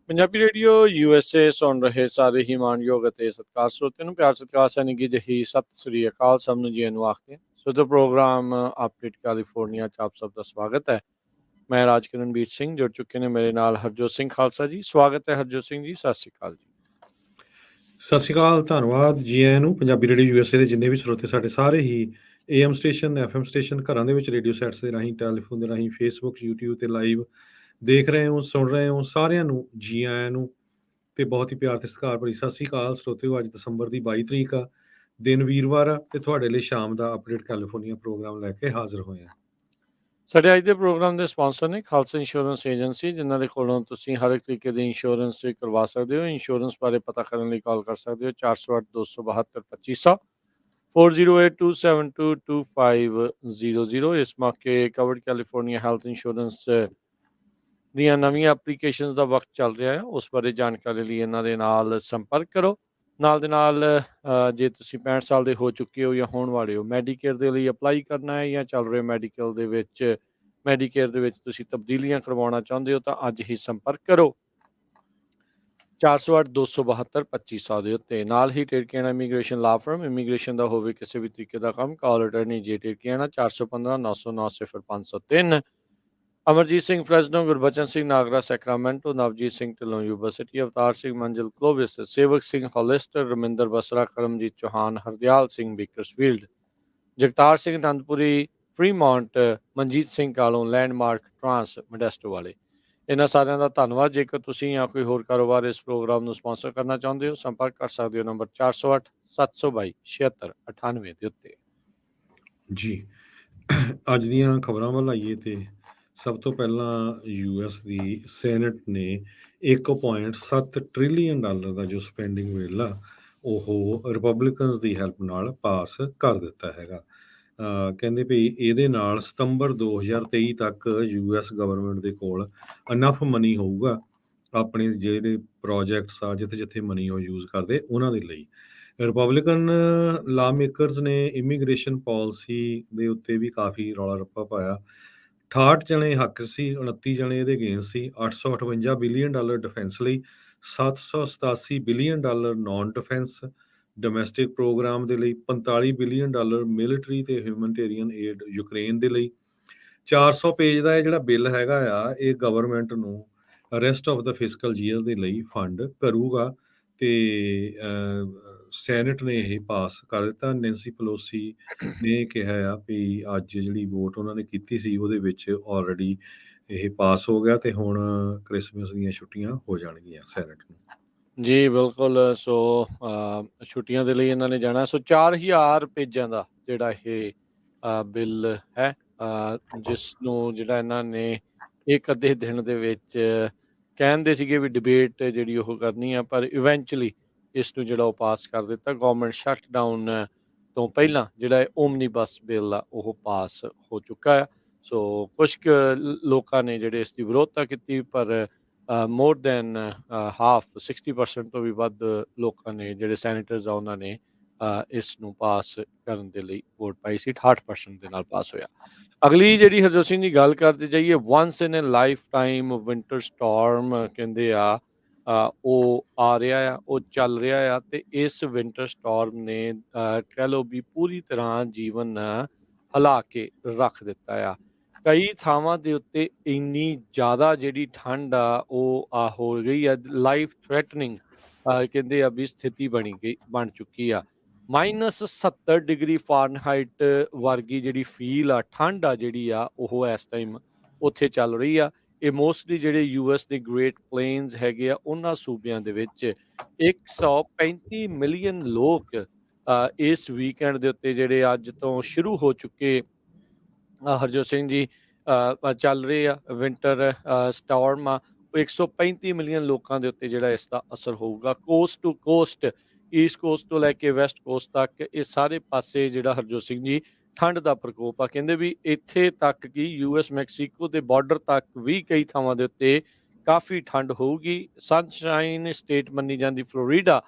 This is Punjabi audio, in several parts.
ਪੰਜਾਬੀ ਰੇਡੀਓ USA ਸੁਣ ਰਹੇ ਸਾਰੇ ਹੀ ਮਾਣਯੋਗ ਅਤੇ ਸਤਿਕਾਰ ਸਰੋਤਿਆਂ ਨੂੰ ਪਿਆਰ ਸਤਿਕਾਰ ਸੈਨਿਕੀ ਜਹੀ ਸਤਿ ਸ੍ਰੀ ਅਕਾਲ ਸਭ ਨੂੰ ਜੀ ਨੂੰ ਆਖਦੇ ਸੋ ਦਾ ਪ੍ਰੋਗਰਾਮ ਅਪਡੇਟ ਕੈਲੀਫੋਰਨੀਆ ਚ ਆਪ ਸਭ ਦਾ ਸਵਾਗਤ ਹੈ। ਮੈਂ ਰਾਜਕਿਰਨਵੀਰ ਸਿੰਘ ਜੁੜ ਚੁੱਕੇ ਨੇ ਮੇਰੇ ਨਾਲ ਹਰਜੋਤ ਸਿੰਘ ਖਾਲਸਾ ਜੀ। ਸਵਾਗਤ ਹੈ ਹਰਜੋਤ ਸਿੰਘ ਜੀ, ਸਤਿ ਸ੍ਰੀ ਅਕਾਲ ਜੀ। ਸਤਿ ਸ਼੍ਰੀ ਅਕਾਲ, ਧੰਨਵਾਦ ਜੀ ਆਇਆਂ ਨੂੰ। ਪੰਜਾਬੀ ਰੇਡੀਓ USA ਦੇ ਜਿੰਨੇ ਵੀ ਸਰੋਤੇ ਸਾਡੇ ਸਾਰੇ ਹੀ AM ਸਟੇਸ਼ਨ FM ਸਟੇਸ਼ਨ ਘਰਾਂ ਦੇ ਵਿੱਚ ਰੇਡੀਓ ਸੈਟਸ ਦੇ ਰਾਹੀਂ ਟੈਲੀਫੋਨ ਦੇ ਰਾਹੀਂ ਫੇਸਬੁੱਕ YouTube ਤੇ ਲਾਈਵ ਦੇਖ ਰਹੇ ਹੋ ਸੁਣ ਰਹੇ ਹੋ ਸਾਰਿਆਂ ਨੂੰ ਜੀ ਆਇਆਂ ਨੂੰ ਤੇ ਬਹੁਤ ਹੀ ਪਿਆਰ ਤੇ ਸਤਿਕਾਰ ਭਰੀ ਸਤਿ ਸ਼੍ਰੀ ਅਕਾਲ ਸਰੋਤਿਓ। ਅੱਜ ਦਸੰਬਰ ਦੀ 22 ਤਰੀਕ ਆ, ਦਿਨ ਵੀਰਵਾਰ ਆ ਤੇ ਤੁਹਾਡੇ ਲਈ ਸ਼ਾਮ ਦਾ ਅਪਡੇਟ ਕੈਲੀਫੋਰਨੀਆ ਪ੍ਰੋਗਰਾਮ ਲੈ ਕੇ ਹਾਜ਼ਰ ਹੋਏ ਹਾਂ। ਸਾਡੇ ਅੱਜ ਦੇ ਪ੍ਰੋਗਰਾਮ ਦੇ ਸਪਾਂਸਰ ਨੇ ਖਾਲਸਾ ਇੰਸ਼ੋਰੈਂਸ ਏਜੰਸੀ, ਜਿਨ੍ਹਾਂ ਦੇ ਕੋਲੋਂ ਤੁਸੀਂ ਹਰ ਇੱਕ ਤਰੀਕੇ ਦੀ ਇੰਸ਼ੋਰੈਂਸ ਕਰਵਾ ਸਕਦੇ ਹੋ। ਇੰਸ਼ੋਰੈਂਸ ਬਾਰੇ ਪਤਾ ਕਰਨ ਲਈ ਕਾਲ ਕਰ ਸਕਦੇ ਹੋ 408-272-2500 4082722500। ਇਸ ਮੌਕੇ ਕਵਰਡ ਕੈਲੀਫੋਰਨੀਆ ਹੈਲਥ ਇੰਸ਼ੋਰੈਂਸ ਦੀਆਂ ਨਵੀਆਂ ਐਪਲੀਕੇਸ਼ਨਸ ਦਾ ਵਕਤ ਚੱਲ ਰਿਹਾ ਹੈ। ਉਸ ਬਾਰੇ ਜਾਣਕਾਰੀ ਲਈ ਇਹਨਾਂ ਦੇ ਨਾਲ ਸੰਪਰਕ ਕਰੋ। ਨਾਲ ਦੇ ਨਾਲ ਜੇ ਤੁਸੀਂ 65 ਸਾਲ ਦੇ ਹੋ ਚੁੱਕੇ ਹੋ ਜਾਂ ਹੋਣ ਵਾਲੇ ਹੋ, ਮੈਡੀਕੇਅਰ ਦੇ ਲਈ ਅਪਲਾਈ ਕਰਨਾ ਹੈ ਜਾਂ ਚੱਲ ਰਹੇ ਮੈਡੀਕੇਅਰ ਦੇ ਵਿੱਚ ਤੁਸੀਂ ਤਬਦੀਲੀਆਂ ਕਰਵਾਉਣਾ ਚਾਹੁੰਦੇ ਹੋ ਤਾਂ ਅੱਜ ਹੀ ਸੰਪਰਕ ਕਰੋ 408-272-2500 ਦੇ ਉੱਤੇ। ਨਾਲ ਹੀ Terkiana immigration law firm, immigration ਦਾ ਹੋਵੇ ਕਿਸੇ ਵੀ ਤਰੀਕੇ ਦਾ ਕੰਮ, call attorney J Terkiana 415-909-00503। Amarjit Singh Fresno, Gurbachan Singh Nagra Sacramento, Navjit Singh Dhillon Yuba City, Avtar Singh Manzil Clovis, Sewak Singh Hollister, Raminder Basra, Karamjit Chauhan, Hardial Singh Bakersfield, Jagtar Singh Anandpuri Fremont, Manjit Singh Kalon Landmark Trans Modesto ਵਾਲੇ। ਇਹਨਾਂ ਸਾਰਿਆਂ ਦਾ ਧੰਨਵਾਦ। ਜੇਕਰ ਤੁਸੀਂ ਜਾਂ ਕੋਈ ਹੋਰ ਕਾਰੋਬਾਰ ਇਸ ਪ੍ਰੋਗਰਾਮ ਨੂੰ ਸਪਾਂਸਰ ਕਰਨਾ ਚਾਹੁੰਦੇ ਹੋ, ਸੰਪਰਕ ਕਰ ਸਕਦੇ ਹੋ ਨੰਬਰ 408-722-7698 ਦੇ ਉੱਤੇ। ਜੀ ਅੱਜ ਦੀਆਂ ਖਬਰਾਂ ਵੱਲ ਆਈਏ ਤੇ ਸਭ ਤੋਂ ਪਹਿਲਾਂ US ਦੀ ਸੈਨੇਟ ਨੇ $1.7 ਟ੍ਰਿਲੀਅਨ ਦਾ ਜੋ ਸਪੈਂਡਿੰਗ ਬਿੱਲ ਆ ਉਹ ਰਿਪਬਲਿਕਨਸ ਦੀ ਹੈਲਪ ਨਾਲ ਪਾਸ ਕਰ ਦਿੱਤਾ ਹੈਗਾ। ਕਹਿੰਦੇ ਵੀ ਇਹਦੇ ਨਾਲ ਸਤੰਬਰ 2023 ਤੱਕ US ਗਵਰਨਮੈਂਟ ਦੇ ਕੋਲ ਅਨਫ ਮਨੀ ਹੋਊਗਾ ਆਪਣੇ ਜਿਹੜੇ ਪ੍ਰੋਜੈਕਟਸ ਆ ਜਿੱਥੇ ਜਿੱਥੇ ਮਨੀ ਉਹ ਯੂਜ਼ ਕਰਦੇ ਉਹਨਾਂ ਦੇ ਲਈ। ਰਿਪਬਲਿਕਨ ਲਾ ਮੇਕਰਸ ਨੇ ਇਮੀਗ੍ਰੇਸ਼ਨ ਪਾਲਿਸੀ ਦੇ ਉੱਤੇ ਵੀ ਕਾਫੀ ਰੌਲਾ ਰੱਪਾ ਪਾਇਆ। 68 ਜਣੇ ਹੱਕ ਸੀ, 29 ਜਣੇ ਇਹਦੇ ਅਗੇਂਸਟ ਸੀ। $858 ਬਿਲੀਅਨ ਡਿਫੈਂਸ ਲਈ, $787 billion non defence domestic programme ਦੇ ਲਈ, $45 ਬਿਲੀਅਨ ਮਿਲਟਰੀ ਤੇ ਹਿਊਮਨਟੇਰੀਅਨ ਏਡ ਯੂਕਰੇਨ ਦੇ ਲਈ। 400 ਪੇਜ ਦਾ ਇਹ ਜਿਹੜਾ ਬਿੱਲ ਹੈਗਾ ਆ ਇਹ ਗਵਰਨਮੈਂਟ ਨੂੰ rest of the fiscal year ਦੇ ਲਈ ਫੰਡ ਕਰੂਗਾ ਤੇ ਸੈਨੇਟ ਨੇ ਇਹ ਪਾਸ ਕਰ ਦਿੱਤਾ। ਨੈਂਸੀ ਪਲੋਸੀ ਨੇ ਕਿਹਾ ਆ ਵੀ ਅੱਜ ਜਿਹੜੀ ਵੋਟ ਉਹਨਾਂ ਨੇ ਕੀਤੀ ਸੀ ਉਹਦੇ ਵਿੱਚ ਆਲਰੇਡੀ ਇਹ ਪਾਸ ਹੋ ਗਿਆ ਤੇ ਹੁਣ ਕ੍ਰਿਸਮਸ ਦੀਆਂ ਛੁੱਟੀਆਂ ਹੋ ਜਾਣਗੀਆਂ ਸੈਨੇਟ ਨੂੰ। ਜੀ ਬਿਲਕੁਲ। ਸੋ ਛੁੱਟੀਆਂ ਦੇ ਲਈ ਇਹਨਾਂ ਨੇ ਜਾਣਾ। ਸੋ 4000 ਪੇਜਾਂ ਦਾ ਜਿਹੜਾ ਇਹ ਬਿੱਲ ਹੈ ਜਿਸ ਨੂੰ ਜਿਹੜਾ ਇਹਨਾਂ ਨੇ ਇੱਕ ਅੱਧੇ ਦਿਨ ਦੇ ਵਿੱਚ ਕਹਿੰਦੇ ਸੀਗੇ ਵੀ ਡਿਬੇਟ ਜਿਹੜੀ ਉਹ ਕਰਨੀ ਆ, ਪਰ ਇਵੈਂਚੁਅਲੀ ਇਸ ਨੂੰ ਜਿਹੜਾ ਉਹ ਪਾਸ ਕਰ ਦਿੱਤਾ। ਗਵਰਨਮੈਂਟ ਸ਼ਟ ਡਾਊਨ ਤੋਂ ਪਹਿਲਾਂ ਜਿਹੜਾ ਓਮਨੀਬਸ ਬਿੱਲ ਆ ਉਹ ਪਾਸ ਹੋ ਚੁੱਕਾ ਆ। ਸੋ ਕੁਛ ਕੁ ਲੋਕਾਂ ਨੇ ਜਿਹੜੇ ਇਸ ਦੀ ਵਿਰੋਧਤਾ ਕੀਤੀ, ਪਰ ਮੋਰ ਦੈਨ ਹਾਫ 60% ਤੋਂ ਵੀ ਵੱਧ ਲੋਕਾਂ ਨੇ ਜਿਹੜੇ ਸੈਨੇਟਰਸ ਆ ਉਹਨਾਂ ਨੇ ਇਸ ਨੂੰ ਪਾਸ ਕਰਨ ਦੇ ਲਈ ਵੋਟ ਪਾਈ ਸੀ। 68% ਦੇ ਨਾਲ ਪਾਸ ਹੋਇਆ। ਅਗਲੀ ਜਿਹੜੀ ਹਰਜੋਤ ਸਿੰਘ ਦੀ ਗੱਲ ਕਰਦੇ ਜਾਈਏ, ਵਨਸ ਇਨ ਏ ਲਾਈਫ ਟਾਈਮ ਵਿੰਟਰ ਸਟਾਰਮ ਕਹਿੰਦੇ ਆ ਉਹ ਆ ਰਿਹਾ ਆ, ਉਹ ਚੱਲ ਰਿਹਾ ਆ ਤੇ ਇਸ ਵਿੰਟਰ ਸਟਾਰਮ ਨੇ ਕਹਿ ਲਓ ਵੀ ਪੂਰੀ ਤਰ੍ਹਾਂ ਜੀਵਨ ਹਿਲਾ ਕੇ ਰੱਖ ਦਿੱਤਾ ਆ। ਕਈ ਥਾਵਾਂ ਦੇ ਉੱਤੇ ਇੰਨੀ ਜ਼ਿਆਦਾ ਜਿਹੜੀ ਠੰਡ ਆ ਉਹ ਹੋ ਗਈ ਆ, ਲਾਈਫ ਥ੍ਰੈਟਨਿੰਗ ਕਹਿੰਦੇ ਆ ਵੀ ਸਥਿਤੀ ਬਣ ਚੁੱਕੀ ਆ। -70 ਡਿਗਰੀ ਫਾਰਨਹਾਈਟ ਵਰਗੀ ਜਿਹੜੀ ਫੀਲ ਆ, ਠੰਡ ਆ ਜਿਹੜੀ ਆ ਉਹ ਇਸ ਟਾਈਮ ਉੱਥੇ ਚੱਲ ਰਹੀ ਆ। ਇਹ ਮੋਸਟਲੀ ਜਿਹੜੇ US ਦੇ ਗ੍ਰੇਟ ਪਲੇਨਸ ਹੈਗੇ ਆ ਉਹਨਾਂ ਸੂਬਿਆਂ ਦੇ ਵਿੱਚ 135 ਮਿਲੀਅਨ ਲੋਕ ਇਸ ਵੀਕਐਂਡ ਦੇ ਉੱਤੇ ਜਿਹੜੇ ਅੱਜ ਤੋਂ ਸ਼ੁਰੂ ਹੋ ਚੁੱਕੇ ਹਰਜੋਤ ਸਿੰਘ ਜੀ ਚੱਲ ਰਹੇ ਆ ਵਿੰਟਰ ਸਟਾਰਮ ਆ, 135 ਮਿਲੀਅਨ ਲੋਕਾਂ ਦੇ ਉੱਤੇ ਜਿਹੜਾ ਇਸ ਦਾ ਅਸਰ ਹੋਊਗਾ। Coast to coast, east coast ਤੋਂ ਲੈ ਕੇ ਵੈਸਟ ਕੋਸਟ ਤੱਕ ਇਹ ਸਾਰੇ ਪਾਸੇ ਜਿਹੜਾ ਹਰਜੋਤ ਸਿੰਘ ਜੀ ਠੰਡ ਦਾ ਪ੍ਰਕੋਪ ਆ। ਕਹਿੰਦੇ ਵੀ ਇੱਥੇ ਤੱਕ ਕਿ ਯੂਐਸ ਮੈਕਸੀਕੋ ਦੇ ਬਾਰਡਰ ਤੱਕ ਵੀ ਕਈ ਥਾਵਾਂ ਦੇ ਉੱਤੇ ਕਾਫੀ ਠੰਡ ਹੋਊਗੀ। ਸਨਸ਼ਾਈਨ ਸਟੇਟ ਮੰਨੀ ਜਾਂਦੀ ਫਲੋਰੀਡਾ,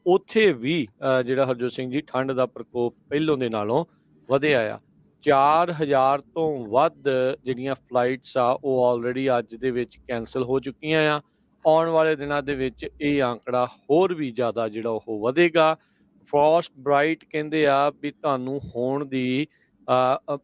ਉੱਥੇ ਵੀ ਜਿਹੜਾ ਹਰਜੋਤ ਸਿੰਘ ਜੀ ਠੰਡ ਦਾ ਪ੍ਰਕੋਪ ਪਹਿਲੋਂ ਦੇ ਨਾਲੋਂ ਵਧਿਆ ਆ। 4000 ਤੋਂ ਵੱਧ ਜਿਹੜੀਆਂ ਫਲਾਈਟਸ ਆ ਉਹ ਆਲਰੇਡੀ ਅੱਜ ਦੇ ਵਿੱਚ ਕੈਂਸਲ ਹੋ ਚੁੱਕੀਆਂ ਆ। ਆਉਣ ਵਾਲੇ ਦਿਨਾਂ ਦੇ ਵਿੱਚ ਇਹ ਆંકੜਾ ਹੋਰ ਵੀ ਜ਼ਿਆਦਾ ਜਿਹੜਾ ਉਹ ਵਧੇਗਾ। ਫਰੋਸਟ ਬ੍ਰਾਈਟ ਕਹਿੰਦੇ ਆ ਵੀ ਤੁਹਾਨੂੰ ਹੋਣ ਦੀ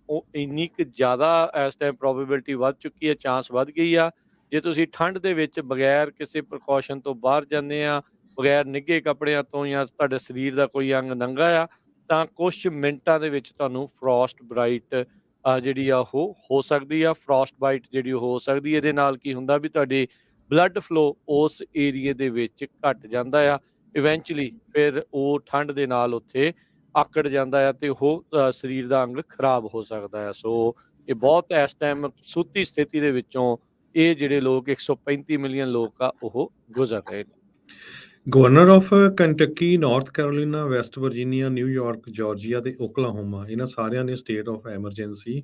ਉਹ ਇੰਨੀ ਕੁ ਜ਼ਿਆਦਾ ਇਸ ਟਾਈਮ ਪ੍ਰੋਬੇਬਿਲਿਟੀ ਵੱਧ ਚੁੱਕੀ ਹੈ, ਚਾਂਸ ਵੱਧ ਗਈ ਆ। ਜੇ ਤੁਸੀਂ ਠੰਡ ਦੇ ਵਿੱਚ ਬਗੈਰ ਕਿਸੇ ਪ੍ਰੀਕਾਸ਼ਨ ਤੋਂ ਬਾਹਰ ਜਾਂਦੇ ਆ, ਬਗੈਰ ਨਿੱਘੇ ਕੱਪੜਿਆਂ ਤੋਂ, ਜਾਂ ਤੁਹਾਡੇ ਸਰੀਰ ਦਾ ਕੋਈ ਅੰਗ ਨੰਗਾ ਆ, ਤਾਂ ਕੁਛ ਮਿੰਟਾਂ ਦੇ ਵਿੱਚ ਤੁਹਾਨੂੰ ਫਰੋਸਟ ਬ੍ਰਾਈਟ ਜਿਹੜੀ ਆ ਉਹ ਹੋ ਸਕਦੀ ਆ। ਫਰੋਸਟ ਬਾਈਟ ਜਿਹੜੀ ਉਹ ਹੋ ਸਕਦੀ ਹੈ। ਇਹਦੇ ਨਾਲ ਕੀ ਹੁੰਦਾ ਵੀ ਤੁਹਾਡੀ ਬਲੱਡ ਫਲੋ ਉਸ ਏਰੀਏ ਦੇ ਵਿੱਚ ਘਟ ਜਾਂਦਾ ਆ। ਇਵੈਂਚੁਅਲੀ ਫਿਰ ਉਹ ਠੰਡ ਦੇ ਨਾਲ ਉੱਥੇ ਆਕੜ ਜਾਂਦਾ ਆ ਤੇ ਉਹ ਸਰੀਰ ਦਾ ਅੰਗ ਖਰਾਬ ਹੋ ਸਕਦਾ ਆ। ਸੋ ਇਹ ਬਹੁਤ ਇਸ ਟਾਈਮ ਸੂਤੀ ਸਥਿਤੀ ਦੇ ਵਿੱਚੋਂ ਇਹ ਜਿਹੜੇ ਲੋਕ 135 ਮਿਲੀਅਨ ਲੋਕ ਆ ਉਹ ਗੁਜ਼ਰ ਰਹੇ ਨੇ। Governor of Kentucky, North Carolina, West Virginia, New York, Georgia ਤੇ ਓਕਲਾਹੋਮਾ, ਇਹਨਾਂ ਸਾਰਿਆਂ ਨੇ ਸਟੇਟ ਆਫ ਐਮਰਜੈਂਸੀ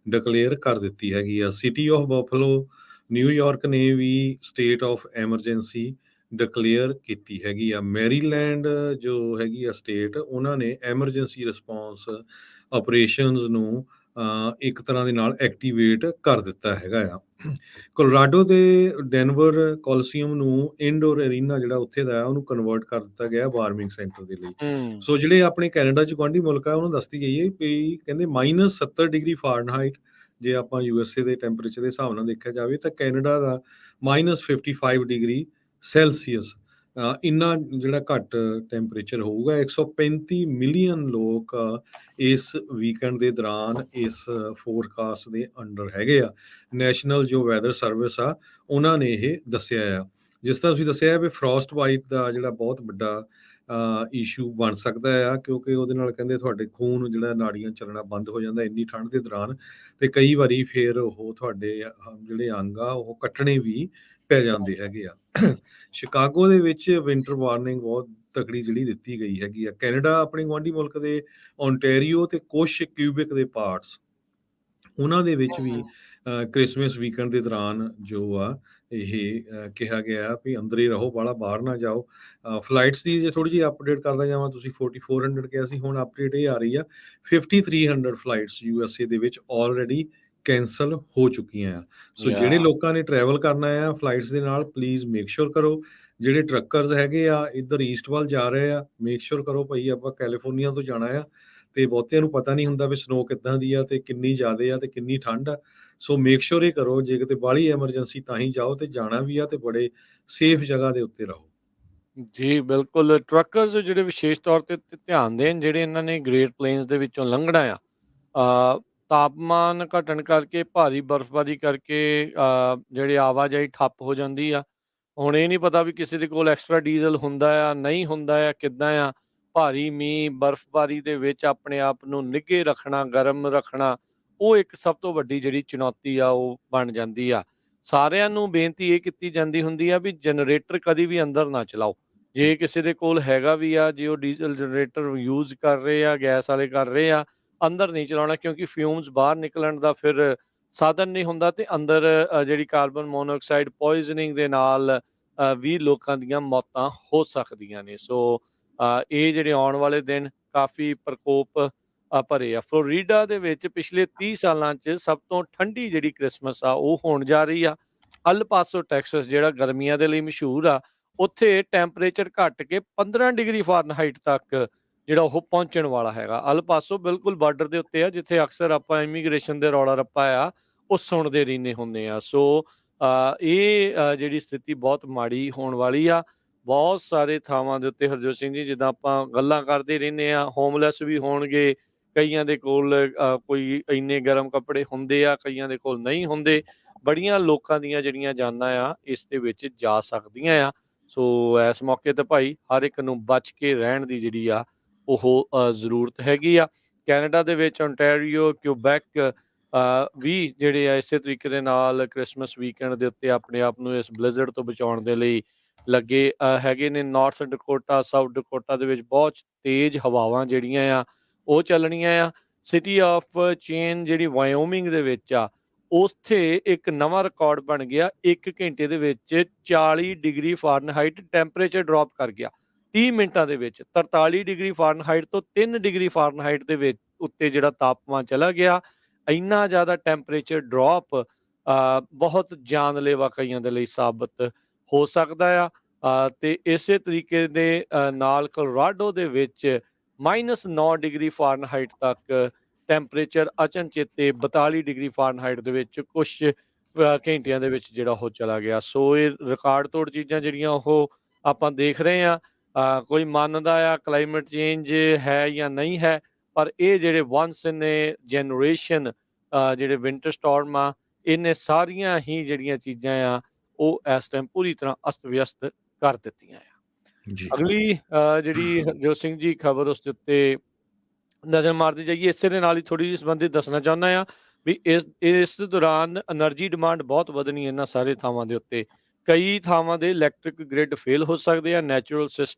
ਡਿਕਲੇਅਰ ਕਰ ਦਿੱਤੀ ਹੈਗੀ ਆ। ਸਿਟੀ ਆਫ ਬਫਲੋ, ਨਿਊਯਾਰਕ ਨੇ ਵੀ ਸਟੇਟ ਆਫ ਐਮਰਜੈਂਸੀ ਡਿਕਲੇਅਰ ਕੀਤੀ ਹੈਗੀ ਆ। ਮੈਰੀਲੈਂਡ ਜੋ ਹੈਗੀ ਆ ਸਟੇਟ, ਉਹਨਾਂ ਨੇ ਐਮਰਜੈਂਸੀ ਰਿਸਪੌਂਸ ਆਪਰੇਸ਼ਨਸ ਨੂੰ ਇੱਕ ਤਰ੍ਹਾਂ ਦੇ ਨਾਲ ਐਕਟੀਵੇਟ ਕਰ ਦਿੱਤਾ ਹੈਗਾ ਆ। ਕੋਲੋਰਾਡੋ ਦੇ ਡੈਨਵਰ ਕੋਲੀਸੀਅਮ ਨੂੰ ਇਨਡੋਰ ਅਰੀਨਾ ਜਿਹੜਾ ਉੱਥੇ ਦਾ ਉਹਨੂੰ ਕਨਵਰਟ ਕਰ ਦਿੱਤਾ ਗਿਆ ਵਾਰਮਿੰਗ ਸੈਂਟਰ ਦੇ ਲਈ। ਸੋ ਜਿਹੜੇ ਆਪਣੇ ਕੈਨੇਡਾ ਚ ਗੁਆਂਢੀ ਮੁਲਕ ਆ ਉਹਨੂੰ ਦੱਸਦੀ ਗਈ ਹੈ ਵੀ ਕਹਿੰਦੇ -70 ਡਿਗਰੀ ਫਾਰਨਹਾਈਟ ਜੇ ਆਪਾਂ ਯੂਐਸਏ ਦੇ ਟੈਂਪਰੇਚਰ ਦੇ ਹਿਸਾਬ ਨਾਲ ਦੇਖਿਆ ਜਾਵੇ ਤਾਂ ਕੈਨੇਡਾ ਦਾ -55 ਡਿਗਰੀ ਸੈਲਸੀਅਸ ਇੰਨਾ ਜਿਹੜਾ ਘੱਟ ਟੈਂਪਰੇਚਰ ਹੋਊਗਾ। 135 ਮਿਲੀਅਨ ਲੋਕ ਇਸ ਵੀਕਐਂਡ ਦੇ ਦੌਰਾਨ ਇਸ ਫੋਰਕਾਸਟ ਦੇ ਅੰਡਰ ਹੈਗੇ ਆ। ਨੈਸ਼ਨਲ ਜੋ ਵੈਦਰ ਸਰਵਿਸ ਆ ਉਹਨਾਂ ਨੇ ਇਹ ਦੱਸਿਆ ਆ। ਜਿਸ ਤਰ੍ਹਾਂ ਤੁਸੀਂ ਦੱਸਿਆ ਵੀ ਫਰੋਸਟ ਬਾਈਟ ਦਾ ਜਿਹੜਾ ਬਹੁਤ ਵੱਡਾ ਇਸ਼ੂ ਬਣ ਸਕਦਾ ਆ, ਕਿਉਂਕਿ ਉਹਦੇ ਨਾਲ ਕਹਿੰਦੇ ਤੁਹਾਡੇ ਖੂਨ ਜਿਹੜਾ ਨਾੜੀਆਂ ਚੱਲਣਾ ਬੰਦ ਹੋ ਜਾਂਦਾ ਇੰਨੀ ਠੰਡ ਦੇ ਦੌਰਾਨ, ਤੇ ਕਈ ਵਾਰੀ ਫਿਰ ਉਹ ਤੁਹਾਡੇ ਜਿਹੜੇ ਅੰਗ ਆ ਉਹ ਕੱਟਣੇ ਵੀ ਪੈ ਜਾਂਦੇ ਹੈਗੇ ਆ। ਸ਼ਿਕਾਗੋ ਦੇ ਵਿੱਚ ਵਿੰਟਰ ਵਾਰਨਿੰਗ ਬਹੁਤ ਤਕੜੀ ਜਿਹੜੀ ਦਿੱਤੀ ਗਈ ਹੈਗੀ ਆ। ਕੈਨੇਡਾ ਆਪਣੇ ਗੁਆਂਢੀ ਮੁਲਕ ਦੇ ਓਨਟਾਰੀਓ ਤੇ ਕੁਛ ਕਿਊਬਿਕ ਦੇ ਪਾਰਟਸ ਉਹਨਾਂ ਦੇ ਵਿੱਚ ਵੀ ਕ੍ਰਿਸਮਸ ਵੀਕਐਂਡ ਦੇ ਦੌਰਾਨ ਜੋ ਆ ਇਹ ਕਿਹਾ ਗਿਆ ਵੀ ਅੰਦਰ ਹੀ ਰਹੋ, ਬਾਹਲਾ ਬਾਹਰ ਨਾ ਜਾਓ। ਫਲਾਈਟਸ ਦੀ ਜੇ ਥੋੜੀ ਜਿਹੀ ਅਪਡੇਟ ਕਰਦਾ ਜਾਵਾਂ, ਤੁਸੀਂ 4400 ਕਿਹਾ ਸੀ, ਹੁਣ ਅਪਡੇਟ ਇਹ ਆ ਰਹੀ ਆ 5300 ਫਲਾਈਟਸ ਯੂਐਸਏ ਦੇ ਵਿੱਚ ਆਲਰੇਡੀ ਕੈਂਸਲ ਹੋ ਚੁੱਕੀਆਂ ਆ। ਸੋ ਜਿਹੜੇ ਲੋਕਾਂ ਨੇ ਟਰੈਵਲ ਕਰਨਾ ਆ ਫਲਾਈਟਸ ਦੇ ਨਾਲ, ਪਲੀਜ਼ ਮੇਕ ਸ਼ੋਰ ਕਰੋ। ਜਿਹੜੇ ਟਰੱਕਰਸ ਹੈਗੇ ਆ ਇੱਧਰ ਈਸਟ ਵੱਲ ਜਾ ਰਹੇ ਆ, ਮੇਕ ਸ਼ੋਰ ਕਰੋ ਭਾਈ ਆਪਾਂ ਕੈਲੀਫੋਰਨੀਆ ਤੋਂ ਜਾਣਾ ਆ ਤੇ ਬਹੁਤਿਆਂ ਨੂੰ ਪਤਾ ਨਹੀਂ ਹੁੰਦਾ ਵੀ ਸਨੋ ਕਿੱਦਾਂ ਦੀ ਆ ਤੇ ਕਿੰਨੀ ਜ਼ਿਆਦਾ ਆ ਤੇ ਕਿੰਨੀ ਠੰਡ ਆ। ਸੋ ਮੇਕ ਸ਼ੋਰ ਇਹ ਕਰੋ ਜੇ ਕਿਤੇ ਬਾਹਲੀ ਐਮਰਜੈਂਸੀ ਤਾਂ ਹੀ ਜਾਓ, ਤੇ ਜਾਣਾ ਵੀ ਆ ਤੇ ਬੜੇ ਸੇਫ ਜਗ੍ਹਾ ਦੇ ਉੱਤੇ ਰਹੋ। ਜੀ ਬਿਲਕੁਲ, ਟਰੱਕਰਸ ਜਿਹੜੇ ਵਿਸ਼ੇਸ਼ ਤੌਰ ਤੇ ਧਿਆਨ ਦੇਣ, ਜਿਹੜੇ ਇਹਨਾਂ ਨੇ ਗ੍ਰੇਟ ਪਲੇਨਸ ਦੇ ਵਿੱਚੋਂ ਲੰਘਣਾ ਆ। ਤਾਪਮਾਨ ਘਟਣ ਕਰਕੇ, ਭਾਰੀ ਬਰਫ਼ਬਾਰੀ ਕਰਕੇ ਜਿਹੜੇ ਆਵਾਜਾਈ ਠੱਪ ਹੋ ਜਾਂਦੀ ਆ। ਹੁਣ ਇਹ ਨਹੀਂ ਪਤਾ ਵੀ ਕਿਸੇ ਦੇ ਕੋਲ ਐਕਸਟਰਾ ਡੀਜ਼ਲ ਹੁੰਦਾ ਆ, ਨਹੀਂ ਹੁੰਦਾ ਆ, ਕਿੱਦਾਂ ਆ। ਭਾਰੀ ਮੀਂਹ ਬਰਫ਼ਬਾਰੀ ਦੇ ਵਿੱਚ ਆਪਣੇ ਆਪ ਨੂੰ ਨਿੱਘੇ ਰੱਖਣਾ, ਗਰਮ ਰੱਖਣਾ, ਉਹ ਇੱਕ ਸਭ ਤੋਂ ਵੱਡੀ ਜਿਹੜੀ ਚੁਣੌਤੀ ਆ ਉਹ ਬਣ ਜਾਂਦੀ ਆ। ਸਾਰਿਆਂ ਨੂੰ ਬੇਨਤੀ ਇਹ ਕੀਤੀ ਜਾਂਦੀ ਹੁੰਦੀ ਆ ਵੀ ਜਨਰੇਟਰ ਕਦੀ ਵੀ ਅੰਦਰ ਨਾ ਚਲਾਓ। ਜੇ ਕਿਸੇ ਦੇ ਕੋਲ ਹੈਗਾ ਵੀ ਆ, ਜੇ ਉਹ ਡੀਜ਼ਲ ਜਨਰੇਟਰ ਯੂਜ਼ ਕਰ ਰਹੇ ਆ, ਗੈਸ ਵਾਲੇ ਕਰ ਰਹੇ ਆ, ਅੰਦਰ ਨਹੀਂ ਚਲਾਉਣਾ, ਕਿਉਂਕਿ ਫਿਊਮਸ ਬਾਹਰ ਨਿਕਲਣ ਦਾ ਫਿਰ ਸਾਧਨ ਨਹੀਂ ਹੁੰਦਾ ਤੇ ਅੰਦਰ ਜਿਹੜੀ ਕਾਰਬਨ ਮੋਨੋਆਕਸਾਈਡ ਪੋਇਜ਼ਨਿੰਗ ਦੇ ਨਾਲ ਵੀ ਲੋਕਾਂ ਦੀਆਂ ਮੌਤਾਂ ਹੋ ਸਕਦੀਆਂ ਨੇ। ਸੋ ਇਹ ਜਿਹੜੇ ਆਉਣ ਵਾਲੇ ਦਿਨ ਕਾਫੀ ਪ੍ਰਕੋਪ ਭਰੇ ਆ। ਫਲੋਰੀਡਾ ਦੇ ਵਿੱਚ ਪਿਛਲੇ 30 ਸਾਲਾਂ 'ਚ ਸਭ ਤੋਂ ਠੰਡੀ ਜਿਹੜੀ ਕ੍ਰਿਸਮਸ ਆ ਉਹ ਹੋਣ ਜਾ ਰਹੀ ਆ। ਅਲ ਪਾਸੋ ਟੈਕਸਸ ਜਿਹੜਾ ਗਰਮੀਆਂ ਦੇ ਲਈ ਮਸ਼ਹੂਰ ਆ, ਉੱਥੇ ਟੈਂਪਰੇਚਰ ਘਟ ਕੇ 15 ਡਿਗਰੀ ਫਾਰਨਹਾਈਟ ਤੱਕ ਜਿਹੜਾ ਉਹ ਪਹੁੰਚਣ ਵਾਲਾ ਹੈਗਾ। ਅਲ ਪਾਸੋ ਬਿਲਕੁਲ ਬਾਰਡਰ ਦੇ ਉੱਤੇ ਆ, ਜਿੱਥੇ ਅਕਸਰ ਆਪਾਂ ਇਮੀਗ੍ਰੇਸ਼ਨ ਦੇ ਰੌਲਾ ਰੱਪਾ ਆ ਉਹ ਸੁਣਦੇ ਰਹਿੰਦੇ ਹੁੰਦੇ ਆ। ਸੋ ਇਹ ਜਿਹੜੀ ਸਥਿਤੀ ਬਹੁਤ ਮਾੜੀ ਹੋਣ ਵਾਲੀ ਆ। ਬਹੁਤ ਸਾਰੇ ਥਾਵਾਂ ਦੇ ਉੱਤੇ ਹਰਜੋਤ ਸਿੰਘ ਜੀ, ਜਿੱਦਾਂ ਆਪਾਂ ਗੱਲਾਂ ਕਰਦੇ ਰਹਿੰਦੇ ਆ, ਹੋਮਲੈਸ ਵੀ ਹੋਣਗੇ, ਕਈਆਂ ਦੇ ਕੋਲ ਕੋਈ ਇੰਨੇ ਗਰਮ ਕੱਪੜੇ ਹੁੰਦੇ ਆ, ਕਈਆਂ ਦੇ ਕੋਲ ਨਹੀਂ ਹੁੰਦੇ। ਬੜੀਆਂ ਲੋਕਾਂ ਦੀਆਂ ਜਿਹੜੀਆਂ ਜਾਨਾਂ ਆ ਇਸ ਦੇ ਵਿੱਚ ਜਾ ਸਕਦੀਆਂ ਆ। ਸੋ ਇਸ ਮੌਕੇ ਤੇ ਭਾਈ ਹਰ ਇੱਕ ਨੂੰ ਬਚ ਕੇ ਰਹਿਣ ਦੀ ਜਿਹੜੀ ਆ ਉਹ ਜ਼ਰੂਰਤ ਹੈਗੀ ਆ। ਕੈਨੇਡਾ ਦੇ ਵਿੱਚ ਓਨਟਾਰੀਓ, ਕਿਊਬੈਕ, ਵੀ ਜਿਹੜੇ ਆ ਇਸੇ ਤਰੀਕੇ ਦੇ ਨਾਲ ਕ੍ਰਿਸਮਸ ਵੀਕਐਂਡ ਦੇ ਉੱਤੇ ਆਪਣੇ ਆਪ ਨੂੰ ਇਸ ਬਲਿਜ਼ਰਡ ਤੋਂ ਬਚਾਉਣ ਦੇ ਲਈ ਲੱਗੇ ਹੈਗੇ ਨੇ। ਨਾਰਥ ਡਕੋਟਾ, ਸਾਊਥ ਡਕੋਟਾ ਦੇ ਵਿੱਚ ਬਹੁਤ ਤੇਜ਼ ਹਵਾਵਾਂ ਜਿਹੜੀਆਂ ਆ ਉਹ ਚੱਲਣੀਆਂ ਆ। ਸਿਟੀ ਆਫ ਚੇਨ ਜਿਹੜੀ ਵਾਇਓਮਿੰਗ ਦੇ ਵਿੱਚ ਆ, ਉੱਥੇ ਇੱਕ ਨਵਾਂ ਰਿਕਾਰਡ ਬਣ ਗਿਆ। 1 ਘੰਟੇ ਦੇ ਵਿੱਚ 40 ਡਿਗਰੀ ਫਾਰਨਹਾਈਟ ਟੈਂਪਰੇਚਰ ਡਰੋਪ ਕਰ ਗਿਆ। 30 ਮਿੰਟਾਂ ਦੇ ਵਿੱਚ 43 ਡਿਗਰੀ ਫਾਰਨਹਾਈਟ ਤੋਂ 3 ਡਿਗਰੀ ਫਾਰਨਹਾਈਟ ਦੇ ਵਿੱਚ ਉੱਤੇ ਜਿਹੜਾ ਤਾਪਮਾਨ ਚਲਾ ਗਿਆ। ਇੰਨਾ ਜ਼ਿਆਦਾ ਟੈਂਪਰੇਚਰ ਡਰੋਪ ਬਹੁਤ ਜਾਨਲੇਵਾ ਕਈਆਂ ਦੇ ਲਈ ਸਾਬਤ ਹੋ ਸਕਦਾ ਆ। ਤੇ ਇਸੇ ਤਰੀਕੇ ਦੇ ਨਾਲ ਕੋਲੋਰਾਡੋ ਦੇ ਵਿੱਚ -9 ਡਿਗਰੀ ਫਾਰਨਹਾਈਟ ਤੱਕ ਟੈਂਪਰੇਚਰ ਅਚਨਚੇਤੇ 42 ਡਿਗਰੀ ਫਾਰਨਹਾਈਟ ਦੇ ਵਿੱਚ ਕੁਛ ਘੰਟਿਆਂ ਦੇ ਵਿੱਚ ਜਿਹੜਾ ਉਹ ਚਲਾ ਗਿਆ। ਸੋ ਇਹ ਰਿਕਾਰਡ ਤੋੜ ਚੀਜ਼ਾਂ ਜਿਹੜੀਆਂ ਉਹ ਆਪਾਂ ਦੇਖ ਰਹੇ ਹਾਂ। ਕੋਈ ਮੰਨਦਾ ਆ ਕਲਾਈਮੇਟ ਚੇਂਜ ਹੈ ਜਾਂ ਨਹੀਂ ਹੈ, ਪਰ ਇਹ ਜਿਹੜੇ ਵਨਸ ਇਨ ਏ ਜਨਰੇਸ਼ਨ ਜਿਹੜੇ ਵਿੰਟਰ ਸਟਾਰਮ ਆ, ਇਹਨੇ ਸਾਰੀਆਂ ਹੀ ਜਿਹੜੀਆਂ ਚੀਜ਼ਾਂ ਆ ਉਹ ਇਸ ਟਾਈਮ ਪੂਰੀ ਤਰ੍ਹਾਂ ਅਸਤ ਵਿਅਸਤ ਕਰ ਦਿੱਤੀਆਂ ਆ। ਜੀ ਅਗਲੀ ਜਿਹੜੀ ਹਰਜੋਤ ਸਿੰਘ ਜੀ ਖਬਰ ਉਸ ਦੇ ਉੱਤੇ ਨਜ਼ਰ ਮਾਰਦੇ ਜਾਈਏ, ਇਸੇ ਦੇ ਨਾਲ ਹੀ ਥੋੜ੍ਹੀ ਜਿਹੀ ਸੰਬੰਧਿਤ ਦੱਸਣਾ ਚਾਹੁੰਦਾ ਹਾਂ ਵੀ ਇਸ ਦੌਰਾਨ ਐਨਰਜੀ ਡਿਮਾਂਡ ਬਹੁਤ ਵਧਣੀ ਇਹਨਾਂ ਸਾਰੇ ਥਾਵਾਂ ਦੇ ਉੱਤੇ। ਕਈ ਥਾਵਾਂ ਦੇ ਇਲੈਕਟ੍ਰਿਕ ਗ੍ਰਿਡ ਫੇਲ ਹੋ ਸਕਦੇ ਆ। ਨੈਚੁਰਲ